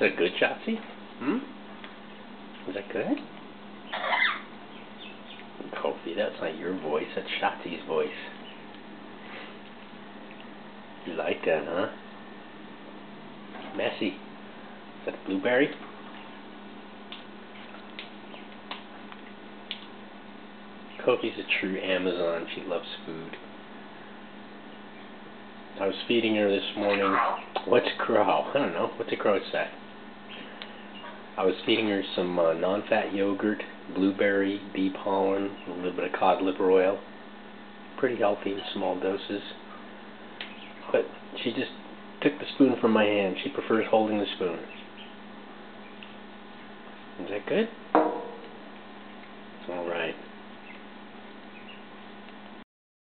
Is that good, Schatzi? Is that good? Kofi, that's not your voice, that's Schatzi's voice. You like that, huh? Messy. Is that a blueberry? Kofi's a true Amazon. She loves food. I was feeding her this morning. What's a crow? I don't know. What's a crow say? I was feeding her some non-fat yogurt, blueberry, bee pollen, a little bit of cod liver oil. Pretty healthy in small doses. But she just took the spoon from my hand. She prefers holding the spoon. Is that good? All right.